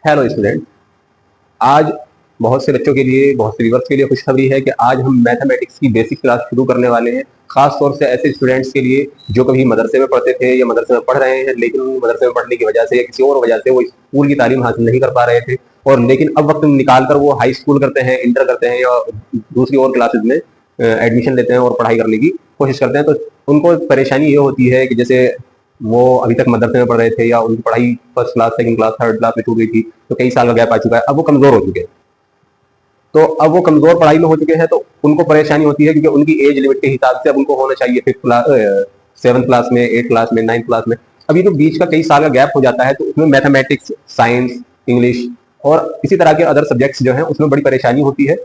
Hello student. आज बहुत से बच्चों के लिए, बहुत से व्यूअर्स के लिए खुशखबरी है कि आज हम मैथमेटिक्स की बेसिक क्लास शुरू करने वाले हैं। खास तौर से ऐसे स्टूडेंट्स के लिए जो कभी मदरसे में पढ़ते थे या मदरसे में पढ़ रहे हैं, लेकिन मदरसे में पढ़ने की वजह से या किसी और वजह से वो स्कूल की तालीम हासिल नहीं कर पा रहे थे, और लेकिन अब वक्त निकाल कर वो हाई स्कूल करते हैं, इंटर करते हैं या दूसरी और क्लासेज में एडमिशन लेते हैं और पढ़ाई करने की कोशिश करते हैं। तो उनको परेशानी ये होती है कि जैसे वो अभी तक मदरसे में पढ़ रहे थे या उनकी पढ़ाई first class, second class, third class में छूट गई थी, तो कई साल का गैप आ चुका है, अब वो कमजोर हो चुके हैं। तो अब वो कमजोर पढ़ाई में हो चुके हैं, तो उनको परेशानी होती है क्योंकि उनकी एज लिमिट के हिसाब से अब उनको होना चाहिए फिफ्थ क्लास, सेवंथ क्लास में, एट क्लास में, नाइन्थ क्लास में। अभी तो बीच का कई साल का गैप हो जाता है, तो उसमें मैथमेटिक्स, साइंस, इंग्लिश और इसी तरह के अदर सब्जेक्ट्स जो हैं उसमें बड़ी परेशानी होती है,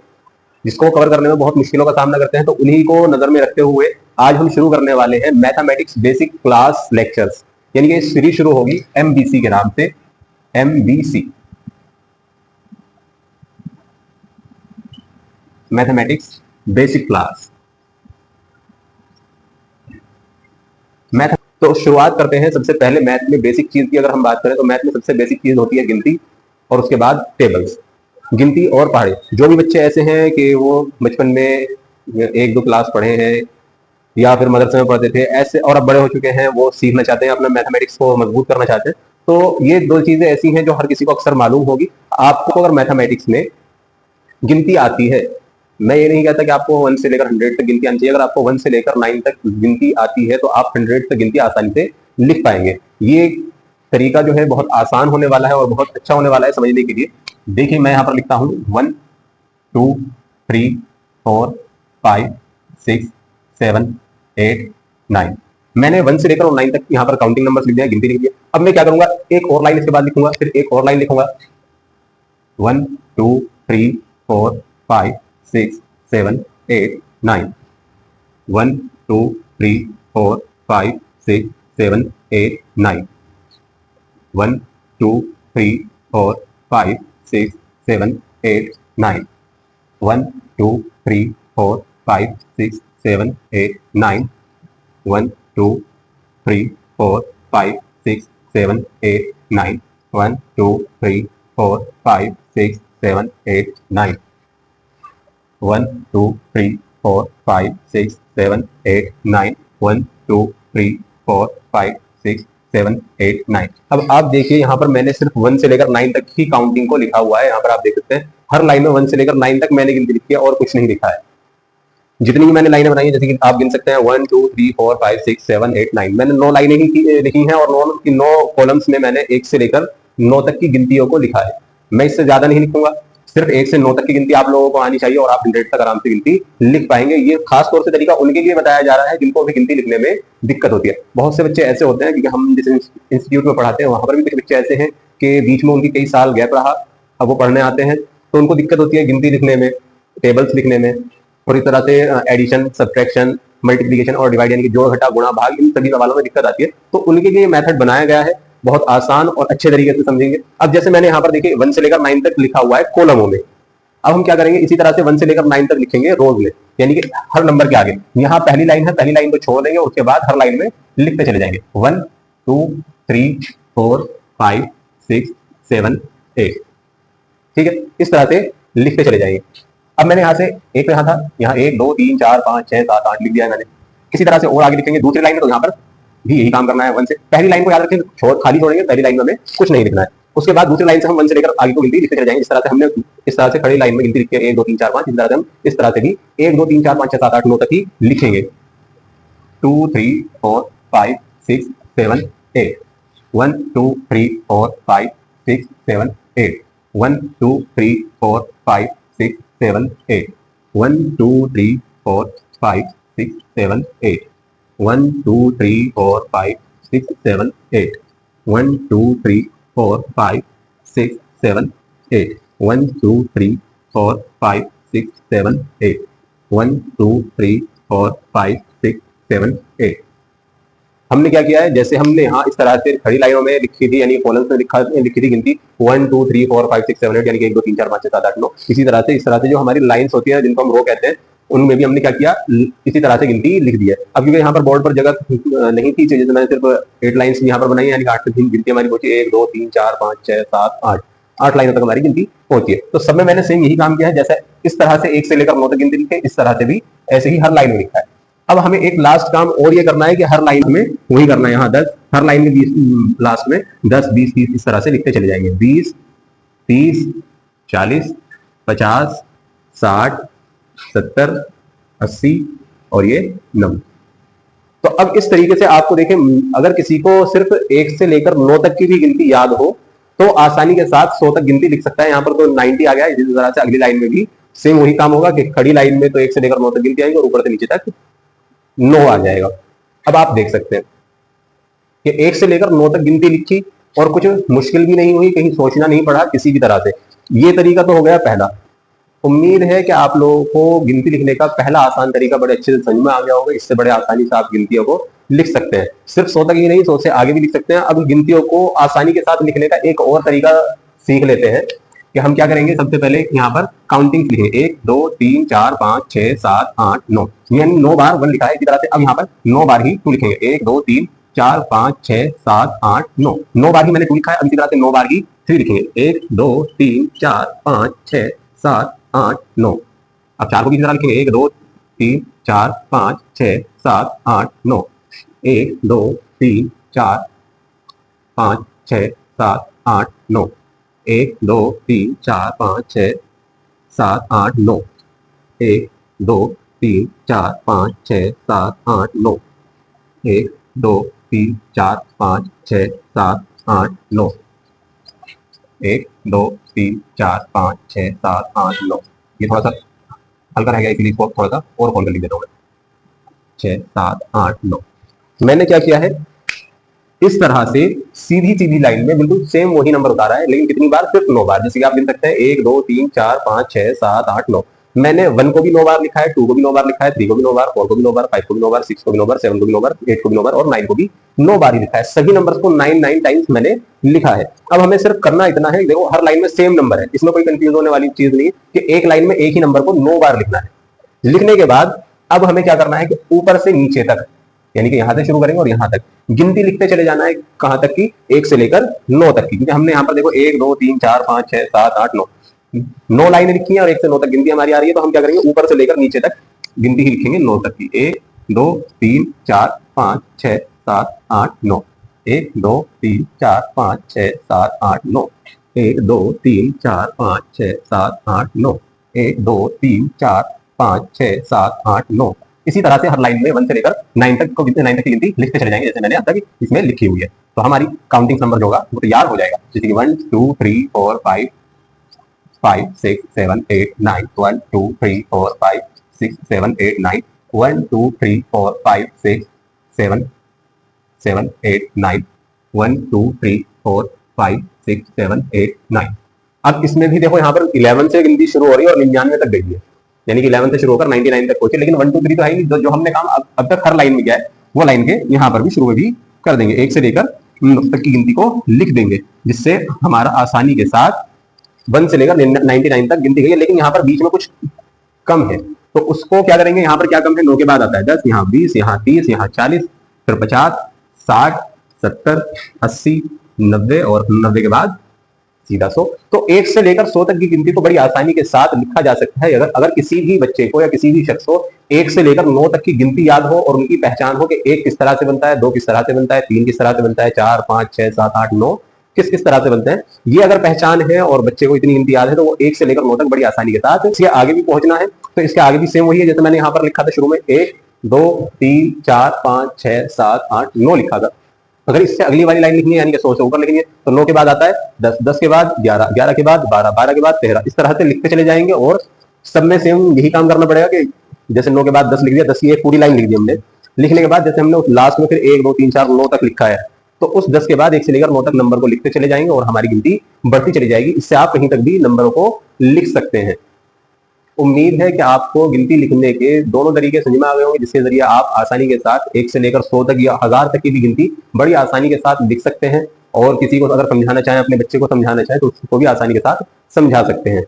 जिसको कवर करने में बहुत मुश्किलों का सामना करते हैं। तो उन्हीं को नजर में रखते हुए आज हम शुरू करने वाले हैं मैथमेटिक्स बेसिक क्लास लेक्चर्स, यानी कि सीरीज शुरू होगी एमबीसी के नाम से। MBC, mathematics basic class math. तो शुरुआत करते हैं। सबसे पहले मैथ में बेसिक चीज की अगर हम बात करें तो मैथ में सबसे बेसिक चीज होती है गिनती, और उसके बाद टेबल्स। गिनती और पढ़े, जो भी बच्चे ऐसे हैं कि वो बचपन में एक दो क्लास पढ़े हैं या फिर मदरसे में पढ़ते थे ऐसे, और अब बड़े हो चुके हैं, वो सीखना चाहते हैं, अपना मैथमेटिक्स को मजबूत करना चाहते हैं, तो ये दो चीजें ऐसी हैं जो हर किसी को अक्सर मालूम होगी। आपको अगर मैथमेटिक्स में गिनती आती है, मैं ये नहीं कहता कि आपको 1 से लेकर 100 तक गिनती आनी चाहिए, अगर आपको 1 से लेकर 9 तक गिनती आती है तो आप 100 तक गिनती आसानी से लिख पाएंगे। ये तरीका जो है बहुत आसान होने वाला है और बहुत अच्छा होने वाला है समझने के लिए। देखिए मैं यहाँ पर लिखता हूँ 1 2 3 4 5 6 7 8 9। मैंने 1 से लेकर 9 तक यहाँ पर काउंटिंग नंबर लिख दिया, गिनती लिख दिया। अब मैं क्या करूंगा, एक और लाइन इसके बाद लिखूंगा, फिर एक और लाइन लिखूंगा, 1 2 3 4 5 6 7 8 9। 1 2 3 4 5 6 7 8 9। 1 2 3 4 5 6 7 8 9। 1 2 3 4 5 6 7 8 9। 1 2 3 4 5 6 7 8 9। 1 2 3 4 5 6 7 8 9। 1 2 3 4 5 6 7 8 9। 1 2 3 4 5 6 7 8 9। अब आप देखिए यहाँ पर मैंने सिर्फ 1 से लेकर 9 तक ही काउंटिंग को लिखा हुआ है। यहाँ पर आप देख सकते हैं हर लाइन में 1 से लेकर 9 तक मैंने गिनती लिखी है और कुछ नहीं लिखा है। जितनी भी मैंने लाइनें बनाई है, जैसे कि आप गिन सकते हैं 1 2 3 4 5 6 7 8 9, मैंने 9 लाइनें ही लिखी हैं और 9 कॉलम्स में मैंने 1 से लेकर 9 तक की गिनतियों को लिखा है। मैं इससे ज्यादा नहीं लिखूंगा, सिर्फ 1 से 9 तक की गिनती आप लोगों को आनी चाहिए और आप 100 तक आराम से गिनती लिख पाएंगे। ये खास तौर से तरीका उनके लिए बताया जा रहा है जिनको भी गिनती लिखने में दिक्कत होती है। बहुत से बच्चे ऐसे होते हैं, क्योंकि हम जिस इंस्टीट्यूट में पढ़ाते हैं वहां पर भी कुछ बच्चे ऐसे हैं कि बीच में उनकी कई साल गैप रहा, अब वो पढ़ने आते हैं तो उनको दिक्कत होती है गिनती लिखने में, टेबल्स लिखने में, और इस तरह से एडिशन, सब्ट्रैक्शन, मल्टीप्लिकेशन और डिवाइड, यानी कि जोड़ घटा गुणा भाग, इन सभी सवालों में दिक्कत आती है। तो उनके लिए मेथड बनाया गया है, बहुत आसान और अच्छे तरीके से समझेंगे। अब जैसे मैंने यहाँ पर देखिए 1 से लेकर 9 तक लिखा हुआ है कॉलमों में, अब हम क्या करेंगे, इसी तरह से 1 से लेकर 9 तक लिखेंगे रोज में, यानी कि हर नंबर के आगे यहाँ पहली लाइन है, पहली लाइन को छोड़ देंगे, उसके बाद हर लाइन में लिखते चले जाएंगे 1 2 3 4 5 6 7 8। ठीक है, इस तरह से लिखते चले जाएंगे। अब मैंने यहाँ से एक यहाँ था, यहाँ 1 2 3 4 5 6 7 8 लिख दिया है मैंने। इसी तरह से और आगे लिखेंगे दूसरी लाइन में, तो यहाँ पर भी यही काम करना है 1 से। पहली लाइन को याद रखें, खाली छोड़ेंगे, पहली लाइन में हमें कुछ नहीं लिखना है। उसके बाद दूसरी लाइन से हम 1 से लेकर आगे को गिनती लिखते चले जाएंगे। इस तरह से हमने इस तरह से खड़ी लाइन में गिनती लिखी है 1 2 3 4 5। इस तरह से हम इस तरह से भी 1 2 3 4 5 6 7 8 9 तक ही लिखेंगे। 2 3 4 5 6 7 8। 1 2 3 4 5 6 7 8। 1 2 3 4 5 6 7 8। 1 2 3 4 5 6 7 8। 1 2 3 4 5 6 7 8। 1 2 3 4 5 6 7 8। 1 2 3 4 5 6 7 8। 1 2 3 4 5 6 7 8। हमने क्या किया है, जैसे हमने यहाँ इस तरह से खड़ी लाइनों में लिखी थी, यानी कॉलम्स में लिखी थी गिनती 1 2 3 4 5 6 7 8, यानी कि 1 2 3 4 5 6 7 8 9। इसी तरह से इस तरह से जो हमारी लाइंस होती है जिनको हम रो कहते हैं, उनमें भी हमने क्या किया, इसी तरह से गिनती लिख दी है। अब क्योंकि यहाँ पर बोर्ड पर जगह नहीं थी, जैसे मैंने सिर्फ 8 लाइन्स यहाँ पर बनाई, यानी 8 गिनती हमारी पहुंची 1 2 3 4 5 6 7 8। 8 लाइनों तक हमारी गिनती होती है। तो सब में मैंने सेम यही काम किया है, जैसे इस तरह से 1 से लेकर 9 तक गिनती लिखी है, इस तरह से भी ऐसे ही हर लाइन में लिखा है। अब हमें एक लास्ट काम और ये करना है कि हर लाइन में वही करना है, यहाँ 10, हर लाइन में 20, लास्ट में 10, 20, 30 इस तरह से लिखते चले जाएंगे। 20, 30, 40, 50, 60, 70, 80 और ये 90। तो अब इस तरीके से आपको देखें, अगर किसी को सिर्फ 1 से लेकर 9 तक की भी गिनती याद हो तो आसानी के साथ 100 तक गिनती लिख सकता है। यहाँ पर तो 90 आ गया, इसी तरह से अगली लाइन में भी सेम वही काम होगा कि खड़ी लाइन में तो 1 से लेकर 9 तक गिनती आएगी और ऊपर से नीचे तक 9 आ जाएगा। अब आप देख सकते हैं कि 1 से लेकर 9 तक गिनती लिखी और कुछ मुश्किल भी नहीं हुई, कहीं सोचना नहीं पड़ा किसी भी तरह से। ये तरीका तो हो गया पहला। उम्मीद है कि आप लोगों को गिनती लिखने का पहला आसान तरीका बड़े अच्छे से समझ में आ गया होगा। इससे बड़े आसानी से आप गिनतियों को लिख सकते हैं, सिर्फ 100 तक ही नहीं, 100 से आगे भी लिख सकते हैं। अब गिनतियों को आसानी के साथ लिखने का एक और तरीका सीख लेते हैं कि हम क्या करेंगे। सबसे पहले यहाँ पर काउंटिंग लिखेंगे, 1, 2, 3, 4, 5, 6, 7, 8, 9, यानी 9 बार 1 लिखा है। इसी तरह से अब यहाँ पर 9 बार ही 2 लिखेंगे, 1, 2, 3, 4, 5, 6, 7, 8, 9, 9 बार ही मैंने 2 लिखा है। अब इसी तरह से 9 बार ही 3 लिखेंगे, 1, 2, 3, 4, 5, 6, 7, 8, 9। अब 4 को भी इसी तरह लिखेंगे, 1, 2, 3, 4, 5, 6, 7, 8, 9, 1, 2, 3, 4, 5, 6, 7, 8, 9, 1, 2, 3, 4, 5, 6, 7, 8, 9, 1, 2, 3, 4, 5, 6, 7, 8, 9, 1, 2, 3, 4, 5, 6, 7, 8, 9, 1, 2, 3, 4, 5, 6, 7, 8, 9। ये थोड़ा सा हल्का रह गया, इसलिए इसको थोड़ा सा और खोल कर लिख देता हूँ। 6, 7, 8, 9। मैंने क्या किया है, इस तरह से सीधी सीधी लाइन में बिल्कुल सेम वही नंबर उतारा है, लेकिन कितनी बार, सिर्फ 9 बार। जैसे कि आप गिन सकते हैं 1, 2, 3, 4, 5, 6, 7, 8, 9। मैंने 1 को भी 9 बार लिखा है, 2 को भी 9 बार लिखा है, 3 को भी 9 बार, 4 को भी 9 बार, 5 को भी 9 बार, 6 को भी 9 बार, 7 को भी 9 बार, 8 को भी 9 बार और 9 को भी 9 बार ही लिखा है। सभी नंबर्स को 9 टाइम्स मैंने लिखा है। अब हमें सिर्फ करना इतना है, देखो हर लाइन में सेम नंबर है, इसमें कोई कंफ्यूज होने वाली चीज नहीं है कि एक लाइन में एक ही नंबर को 9 बार लिखना है। लिखने के बाद अब हमें क्या करना है कि ऊपर से नीचे तक, यानी कि यहां से शुरू करेंगे और यहां तक गिनती लिखते चले जाना है। कहां तक की, 1 से लेकर 9 तक की, क्योंकि हमने यहाँ पर देखो 1, 2, 3, 4, 5, 6, 7, 8, 9 लाइनें लिखी हैं और 1 से 9 तक गिनती हमारी आ रही है। तो हम क्या करेंगे, ऊपर से लेकर नीचे तक गिनती ही लिखेंगे 9 तक की। 1, 2, 3, 4, 5, 6, 7, 8, 9, 1, 2, 3, 4, 5, 6, 7, 8, 9, 1, 2, 3, 4, 5, 6, 7, 8, 9, 1, 2, 3, 4, 5, 6, 7, 8, 9। इसी तरह से हर लाइन में 1 से लेकर 9 तक को 9 तक की गिनती लिखते चले जाएंगे, जैसे मैंने अब तक इसमें लिखी हुई है। तो हमारी काउंटिंग नंबर जो होगा वो तैयार हो जाएगा, जैसे कि 1, 2, 3, 4, 5, 6, 7, 8, 9, 1, 2, 3, 4, 5, 6, 7, 8, 9, 1, 2, 3, 4, 5, 6, 7, 8, 9, 1, 2, 3, 4, 5, 6, 7, 8, 9। अब इसमें भी देखो यहाँ पर 11 से गिनती शुरू हो रही है और 99 तक गई है, यानी कि 11 से शुरू होकर 99 तक पहुंचे। लेकिन 1, 2, 3 तो है ही, जो हमने काम अब तक हर लाइन में किया है वो लाइन के यहाँ पर भी शुरू में भी कर देंगे, 1 से लेकर 9 तक की गिनती को लिख देंगे, जिससे हमारा आसानी के साथ 1 से लेकर 99 तक गिनती गई है। लेकिन यहाँ पर बीच में कुछ कम है, तो उसको क्या करेंगे, यहाँ पर क्या कम है, 9 के बाद आता है 10, यहाँ 20, यहाँ 30, यहाँ 40, फिर 50, 60, 70, 80, 90 और 90 के बाद सीधा 100। तो 1 से लेकर 100 तक की गिनती को बड़ी आसानी के साथ लिखा जा सकता है। अगर किसी भी बच्चे को या किसी भी शख्स को 1 से लेकर 9 तक की गिनती याद हो और उनकी पहचान हो कि 1 किस तरह से बनता है, 2 किस तरह से बनता है, 3 किस तरह से बनता है, 4, 5, 6, 7, 8, 9 किस किस तरह से बनते हैं, ये अगर पहचान है और बच्चे को इतनी गिनती याद है तो वो 1 से लेकर 9 तक बड़ी आसानी के साथ इसके आगे भी पहुंचना है। तो इसके आगे भी सेम वही है, जैसे मैंने यहाँ पर लिखा था शुरू में 1, 2, 3, 4, 5, 6, 7, 8, 9 लिखा था। अगर इससे अगली वाली लाइन लिखनी है, यानी कि 100 से ऊपर लिखनी है, तो 9 के बाद आता है 10, 10 के बाद 11, 11 के बाद 12, 12 के बाद 13, इस तरह से लिखते चले जाएंगे। और सब में सेम यही काम करना पड़ेगा कि जैसे 9 के बाद 10 लिख दिया, 10 की एक पूरी लाइन लिख दी हमने। लिखने के बाद जैसे हमने लास्ट में फिर 1, 2, 3, 4, 9 तक लिखा है, तो उस 10 के बाद 1 से लेकर 9 तक नंबर को लिखते चले जाएंगे और हमारी गिनती बढ़ती चली जाएगी। इससे आप कहीं तक भी नंबरों को लिख सकते हैं। उम्मीद है कि आपको गिनती लिखने के दोनों तरीके समझ में आ गए होंगे, जिसके जरिए आप आसानी के साथ 1 से लेकर 100 तक या 1000 तक की भी गिनती बड़ी आसानी के साथ लिख सकते हैं। और किसी को अगर समझाना चाहें, अपने बच्चे को समझाना चाहें, तो उसको भी आसानी के साथ समझा सकते हैं।